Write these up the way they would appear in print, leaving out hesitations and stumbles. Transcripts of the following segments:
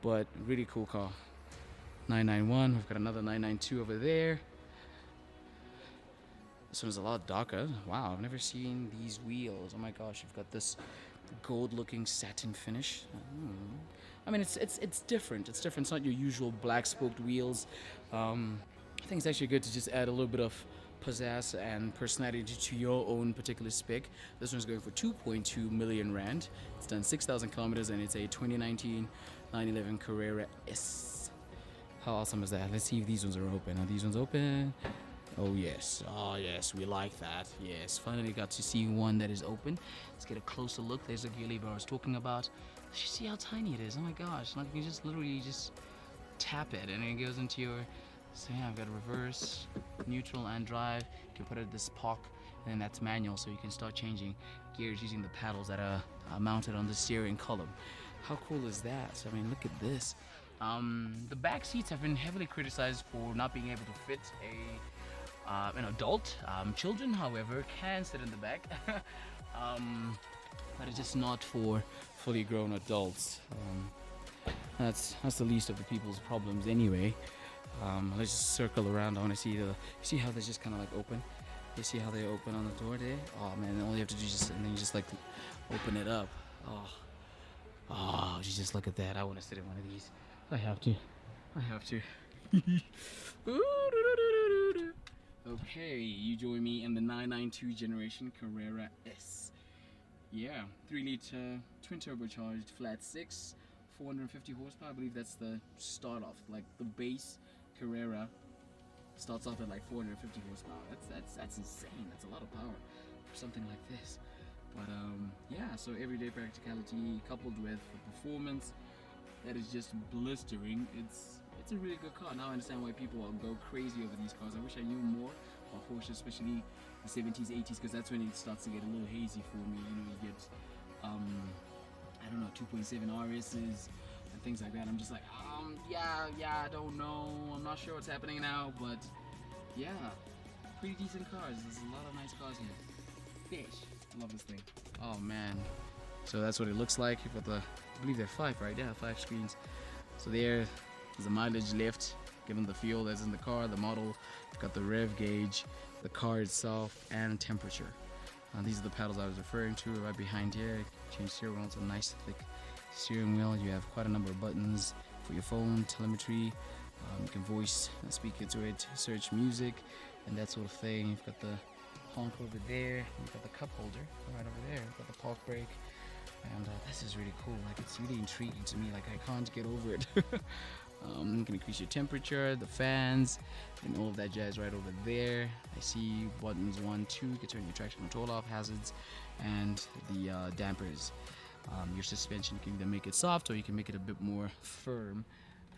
but really cool car. 991. We've got another 992 over there. This one's a lot darker. Wow, I've never seen these wheels. Oh my gosh, you've got this gold-looking satin finish. I mean, it's different. It's different. It's not your usual black-spoked wheels. I think it's actually good to just add a little bit of pizzazz and personality to your own particular spec. This one's going for 2.2 million rand. It's done 6,000 kilometers and it's a 2019 911 Carrera S. How awesome is that? Let's see if these ones are open. Are these ones open? Oh yes, we like that. Yes, finally got to see one that is open. Let's get a closer look. There's the gear lever I was talking about. You see how tiny it is? Oh my gosh, like you just literally just tap it and it goes into your, so yeah, I've got reverse, neutral and drive. You can put it at this park and then that's manual, so you can start changing gears using the paddles that are mounted on the steering column. How cool is that? I mean, look at this. The back seats have been heavily criticized for not being able to fit an adult. Children, however, can sit in the back, but it's just not for fully grown adults. That's the least of the people's problems anyway. Let's just circle around. I want to see see how they just kind of like open. You see how they open on the door there? Oh man, all you have to do is just, and then you just like open it up. Oh, you just look at that. I want to sit in one of these. I have to. Okay, you join me in the 992 generation Carrera S. Yeah, 3-liter twin turbocharged flat 6, 450 horsepower. I believe that's the start off, like the base Carrera starts off at like 450 horsepower. That's insane. That's a lot of power for something like this. But yeah, so everyday practicality coupled with the performance that is just blistering. It's a really good car. Now I understand why people go crazy over these cars. I wish I knew more about Porsche, especially the 70s, 80s, because that's when it starts to get a little hazy for me. You know, you get I don't know, 2.7 RSs and things like that. I'm just like, yeah, I don't know. I'm not sure what's happening now, but yeah, pretty decent cars. There's a lot of nice cars here. Fish. I love this thing. Oh man. So that's what it looks like. You've got the, I believe they're 5, right? Yeah, 5 screens. So there's the mileage left, given the fuel that's in the car, the model. You've got the rev gauge, the car itself, and temperature. These are the paddles I was referring to right behind here. Change steering wheel. It's a nice thick steering wheel. You have quite a number of buttons for your phone, telemetry. You can voice speak into it, search music, and that sort of thing. You've got the honk over there. You've got the cup holder right over there. You've got the park brake. And this is really cool. Like, it's really intriguing to me. Like, I can't get over it. You can increase your temperature, the fans, and all of that jazz right over there. I see buttons 1, 2. You can turn your traction control off, hazards, and the dampers. Your suspension, you can either make it soft or you can make it a bit more firm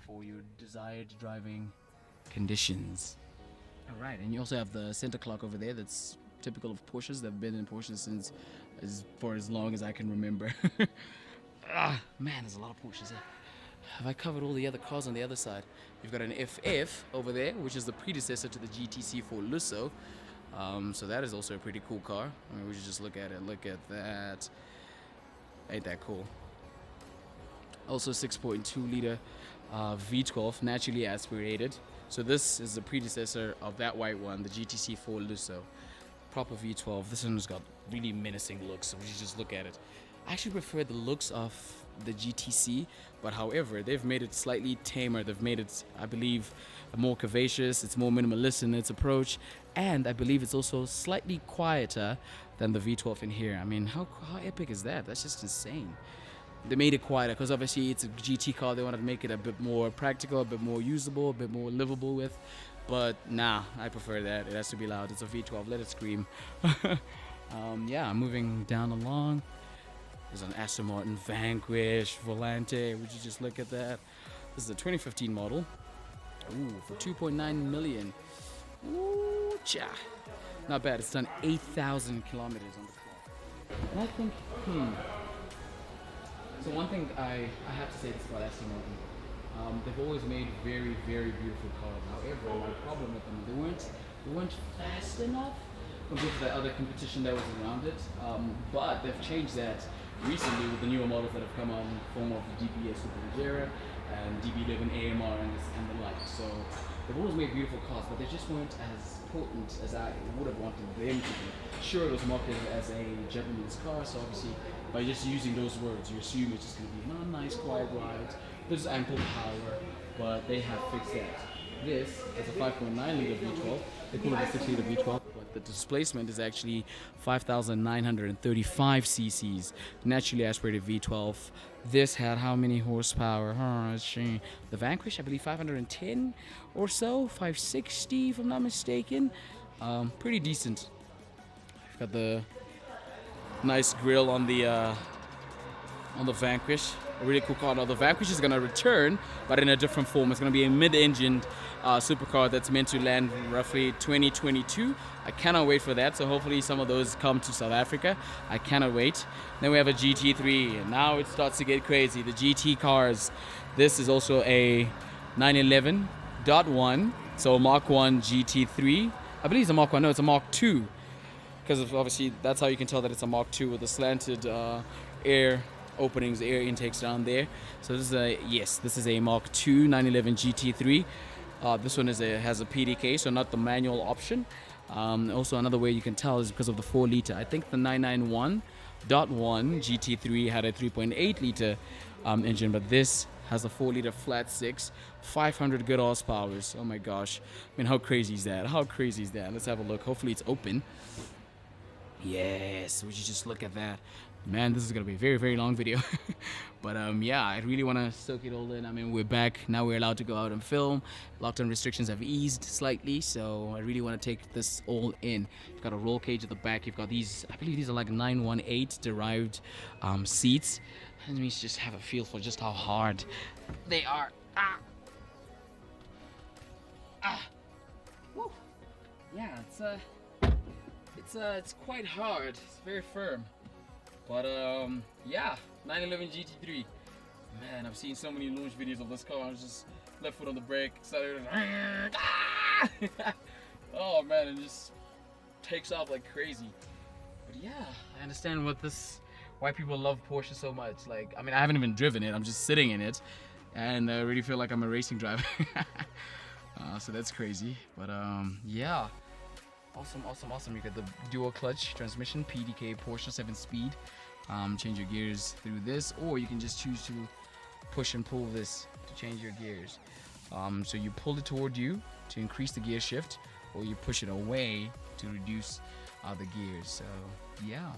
for your desired driving conditions. All right, and you also have the center clock over there. That's typical of Porsches. They've been in Porsches since for as long as I can remember. Man, there's a lot of Porsches there. Have I covered all the other cars on the other side? You've got an FF over there, which is the predecessor to the GTC for Lusso. So that is also a pretty cool car. I mean, we should just look at it. Look at that. Ain't that cool? Also 6.2 liter V12, naturally aspirated. So this is the predecessor of that white one, the GTC 4 Lusso. Proper V12. This one's got really menacing looks, so we should just look at it. I actually prefer the looks of the GTC, but however, they've made it slightly tamer. They've made it, I believe, more curvaceous. It's more minimalist in its approach, and I believe it's also slightly quieter than the V12 in here. I mean, how epic is that? That's just insane. They made it quieter because obviously it's a GT car. They wanted to make it a bit more practical, a bit more usable, a bit more livable with. But nah, I prefer that. It has to be loud. It's a V12. Let it scream. Yeah, moving down along. There's an Aston Martin Vanquish Volante. Would you just look at that? This is a 2015 model. Ooh, for 2.9 million. Ooh, cha. Not bad. It's done 8,000 kilometers on the clock. And I think, So one thing I have to say this about Aston Martin. They've always made very, very beautiful cars. However, my problem with them, they weren't fast enough compared to the other competition that was around it. But they've changed that recently with the newer models that have come out in the form of the DPS Supercar and DB11 AMR and the like. So they've always made beautiful cars, but they just weren't as potent as I would have wanted them to be. Sure, it was marketed as a gentleman's car, so obviously by just using those words, you assume it's just going to be a nice, quiet ride. There's ample power, but they have fixed that. This is a 5.9 liter V12. They call it a 6 liter V12, but the displacement is actually 5,935 cc's. Naturally aspirated V12. This had how many horsepower? The Vanquish, I believe 510 or so, 560 if I'm not mistaken. Pretty decent. Got the nice grille on the Vanquish. A really cool car. Now the Vanquish is gonna return, but in a different form. It's gonna be a mid-engined supercar that's meant to land roughly 2022. I cannot wait for that. So hopefully some of those come to South Africa. I cannot wait. Then we have a GT3, and now it starts to get crazy. The GT cars. This is also a 911.1, so a Mark 1 GT3. I believe it's a Mark 1. No, it's a Mark 2. Because obviously that's how you can tell that it's a Mark II with the slanted air openings, air intakes down there. So this is a Mark II 911 GT3. This one has a PDK, so not the manual option. Also another way you can tell is because of the 4 liter. I think the 991.1 GT3 had a 3.8 liter engine, but this has a 4 liter flat 6, 500 good horsepower. Oh my gosh. I mean, how crazy is that? How crazy is that? Let's have a look. Hopefully it's open. Yes, would you just look at that? Man, this is gonna be a very, very long video. But yeah, I really want to soak it all in. I mean, we're back now. We're allowed to go out and film. Lockdown restrictions have eased slightly, so I really want to take this all in. You've got a roll cage at the back. You've got these, I believe these are like 918 derived seats. Let me just have a feel for just how hard they are. Woo. Yeah, it's quite hard. It's very firm. But yeah, 911 GT3. Man, I've seen so many launch videos of this car. I was just left foot on the brake, started. Oh man, it just takes off like crazy. But yeah, I understand why people love Porsche so much. Like, I mean, I haven't even driven it. I'm just sitting in it, and I really feel like I'm a racing driver. So that's crazy. But yeah. Awesome. You got the dual clutch transmission, PDK Porsche 7-speed. Change your gears through this, or you can just choose to push and pull this to change your gears. So you pull it toward you to increase the gear shift, or you push it away to reduce the gears. So yeah,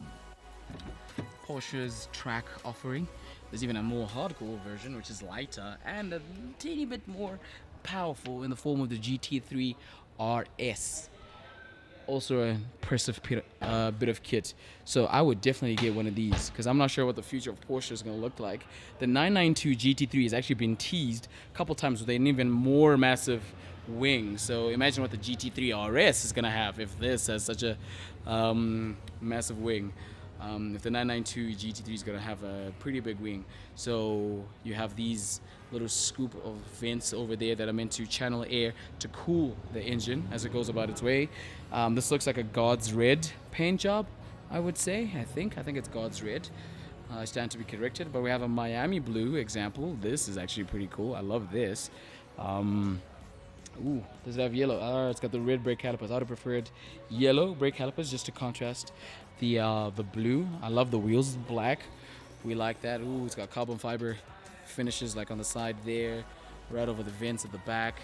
Porsche's track offering. There's even a more hardcore version, which is lighter and a teeny bit more powerful in the form of the GT3 RS. Also an impressive bit of kit. So I would definitely get one of these because I'm not sure what the future of Porsche is going to look like. The 992 GT3 has actually been teased a couple times with an even more massive wing. So imagine what the GT3 RS is going to have if this has such a massive wing. If the 992 GT3 is going to have a pretty big wing. So you have these little scoop of vents over there that are meant to channel air to cool the engine as it goes about its way. This looks like a God's Red paint job, I would say. I think it's God's Red. I stand to be corrected, but we have a Miami Blue example. This is actually pretty cool. I love this. Ooh, does it have yellow? It's got the red brake calipers. I would have preferred yellow brake calipers just to contrast the blue. I love the wheels black. We like that. Ooh, it's got carbon fiber finishes like on the side there, right over the vents at the back.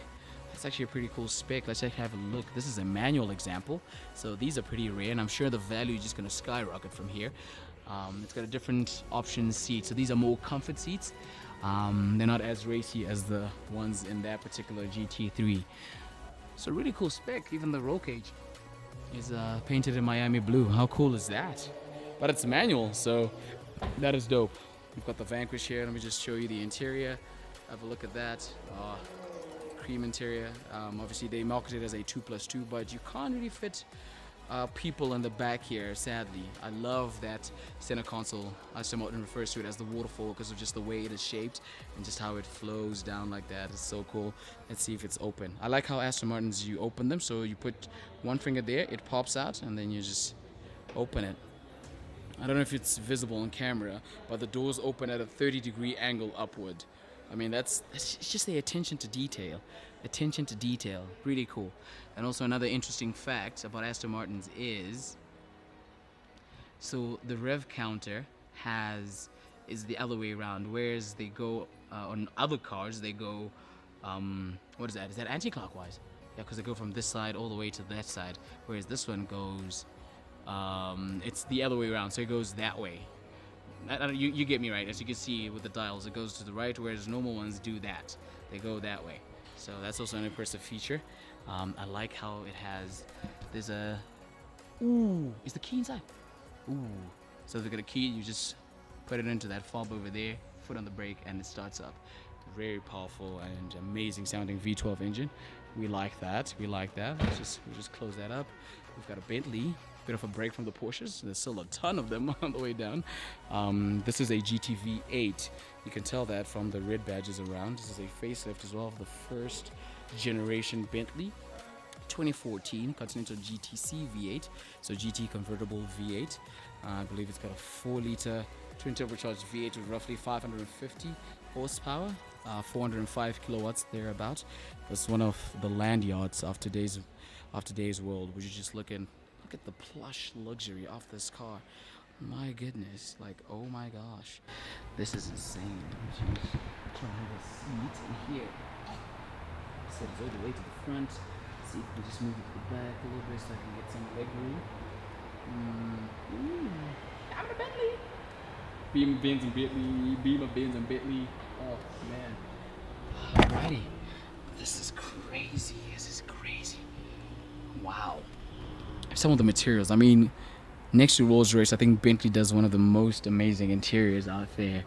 It's actually a pretty cool spec. Let's have a look. This is a manual example, so these are pretty rare, and I'm sure the value is just going to skyrocket from here. It's got a different option seat, so these are more comfort seats. They're not as racy as the ones in that particular GT3. So really cool spec. Even the roll cage is painted in Miami Blue. How cool is that? But it's manual, so that is dope. We've got the Vanquish here. Let me just show you the interior. Have a look at that. Cream interior. Obviously they market it as a 2+2, but you can't really fit people in the back here, sadly. I love that center console. Aston Martin refers to it as the waterfall because of just the way it is shaped and just how it flows down like that. It's so cool. Let's see if it's open. I like how Aston Martins, you open them, so you put one finger there, it pops out, and then you just open it. I don't know if it's visible on camera, but the doors open at a 30-degree angle upward. I mean, that's it's just the attention to detail. Attention to detail, really cool. And also another interesting fact about Aston Martins is, so the rev counter is the other way around. Whereas they go on other cars, they go, what is that? Is that anti-clockwise? Yeah, because they go from this side all the way to that side. Whereas this one goes, it's the other way around. So it goes that way. You get me right. As you can see with the dials, it goes to the right, whereas normal ones do that. They go that way. So that's also an impressive feature. I like how it has. There's a. Ooh, is the key inside? Ooh. So if you got a key, you just put it into that fob over there, foot on the brake, and it starts up. Very powerful and amazing sounding V12 engine. We like that. We like that. We'll just close that up. We've got a Bentley. Bit of a break from the Porsches. There's still a ton of them on the way down. This is a GT8. You can tell that from the red badges around. This is a facelift as well of the first generation Bentley. 2014 Continental GTC V8, so GT convertible V8. I believe it's got a 4-liter twin turbocharged V8 with roughly 550 horsepower, 405 kilowatts thereabout. It's one of the lanyards of today's world. Would you just look at the plush luxury of this car? My goodness, like, oh my gosh, this is insane. Jeez. Trying to have a seat in here. So it's all the way to the front. See if we just move it to the back a little bit so I can get some leg room. I'm in a Bentley. Beamer, Benz, and Bentley. Beamer, Benz, and Bentley. Oh man. Alrighty. This is crazy. This is crazy. Wow. Some of the materials. I mean, next to Rolls-Royce, I think Bentley does one of the most amazing interiors out there.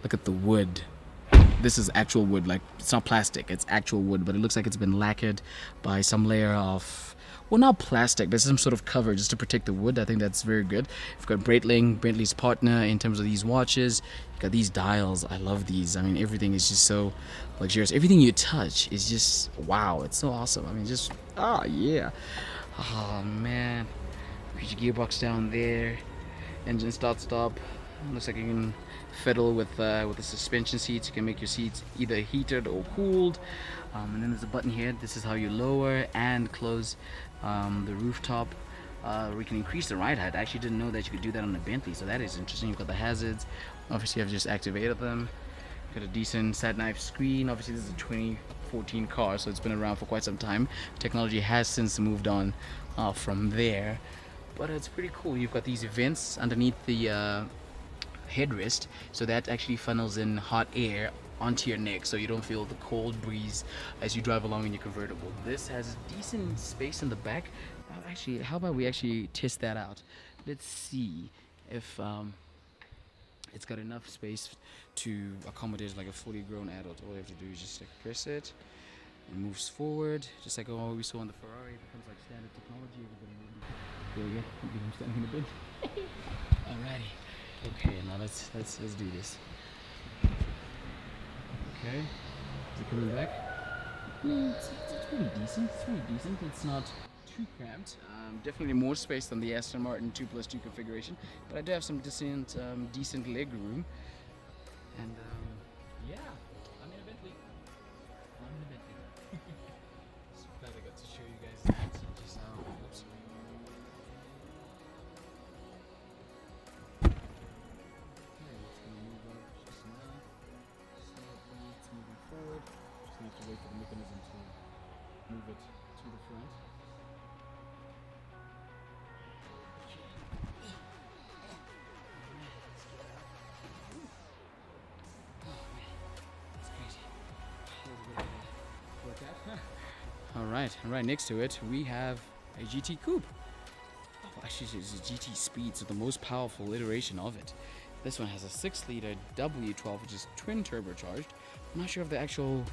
Look at the wood. This is actual wood, like it's not plastic, it's actual wood, but it looks like it's been lacquered by some layer of, well, not plastic, but some sort of cover just to protect the wood. I think that's very good. You've got Breitling, Bentley's partner in terms of these watches. You've got these dials. I love these. I mean, everything is just so luxurious. Everything you touch is just, wow, it's so awesome. I mean, just, yeah. Oh man, put your gearbox down there, engine stop. Looks like you can fiddle with the suspension seats. You can make your seats either heated or cooled, and then there's a button here. This is how you lower and close the rooftop. We can increase the ride height. I actually didn't know that you could do that on the Bentley, so that is interesting. You've got the hazards. Obviously, I've just activated them. Got a decent sat-nav screen. Obviously, this is a 2014 car, so it's been around for quite some time. Technology has since moved on from there, but it's pretty cool. You've got these vents underneath the headrest, so that actually funnels in hot air onto your neck, so you don't feel the cold breeze as you drive along in your convertible. This has decent space in the back. Actually, how about we actually test that out? Let's see if it's got enough space to accommodate like a fully grown adult. All you have to do is just like press it. It moves forward, just like what we saw on the Ferrari. It becomes like standard technology. There we go. I'm standing in a bit. Alrighty. Okay, now let's do this. Okay, is it coming back? It's pretty decent. It's pretty decent. It's not too cramped. Definitely more space than the Aston Martin 2+2 configuration, but I do have some decent leg room. And yeah, I'm in a Bentley. Just glad I got to show you guys that. Just oops. Forward. Just need to wait for the mechanism to move it to the front. All right. Next to it, we have a GT Coupe. Oh, actually, it's a GT Speed, so the most powerful iteration of it. This one has a 6-liter W12, which is twin turbocharged. I'm not sure of the actual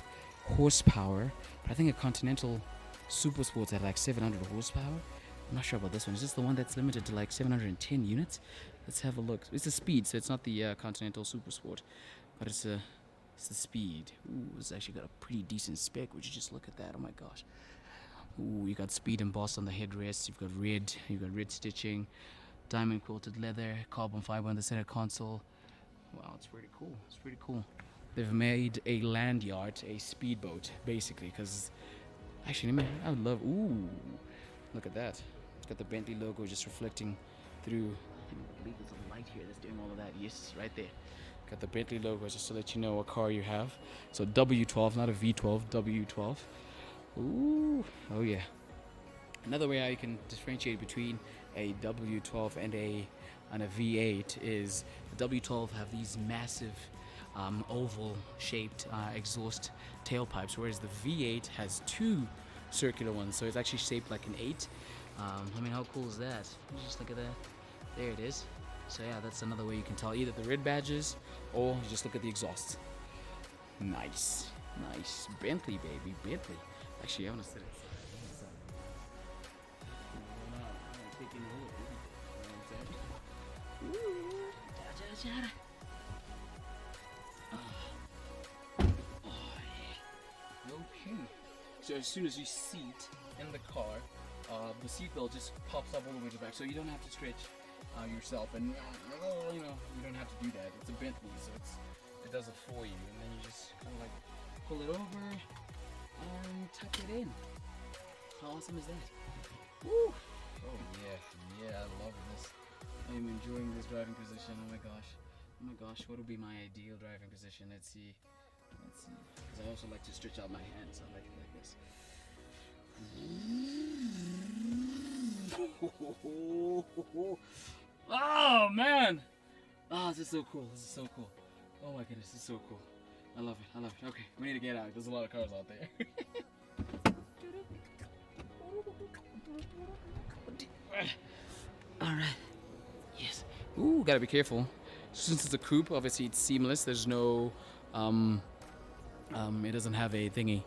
horsepower, but I think a Continental Super Sports had like 700 horsepower. I'm not sure about this one. Is this the one that's limited to like 710 units? Let's have a look. It's a Speed, so it's not the Continental Super Sport, but it's the Speed. Ooh, it's actually got a pretty decent spec. Would you just look at that? Oh my gosh. Ooh, you got Speed embossed on the headrest. You've got red stitching, diamond quilted leather, carbon fiber on the center console. Wow, it's pretty cool. they've made a land yacht a speedboat, basically. Because actually, I would love. Ooh, look at that! It's got the Bentley logo just reflecting through. I believe there's a light here that's doing all of that. Yes, right there. Got the Bentley logo just to let you know what car you have. So W12, not a V12, W12. Ooh, oh yeah. Another way how you can differentiate between a W12 and a V8 is the W12 have these massive oval-shaped exhaust tailpipes, whereas the V8 has two circular ones, so it's actually shaped like an 8. I mean, how cool is that? Just look at that. There it is. So yeah, that's another way you can tell either the red badges or you just look at the exhaust. Nice, nice. Bentley, baby, Bentley. Actually, I want to sit inside. Taking a look. Okay. So as soon as you seat in the car, the seatbelt just pops up all the way to the back, so you don't have to stretch yourself, and you don't have to do that. It's a Bentley, so it does it for you, and then you just kind of like pull it over and tuck it in. How awesome is that? Woo! Oh yeah, I love this. I am enjoying this driving position. Oh my gosh, what would be my ideal driving position? Let's see. Because I also like to stretch out my hands. I like it like this. Oh man! Oh, this is so cool. Oh my goodness, this is so cool. I love it. Okay, we need to get out. There's a lot of cars out there. Alright. Yes. Ooh, gotta be careful. Since it's a coupe, obviously it's seamless. There's no it doesn't have a thingy.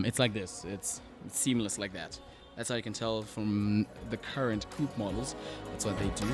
It's like this. It's seamless like that. That's how you can tell from the current coupe models. That's what they do.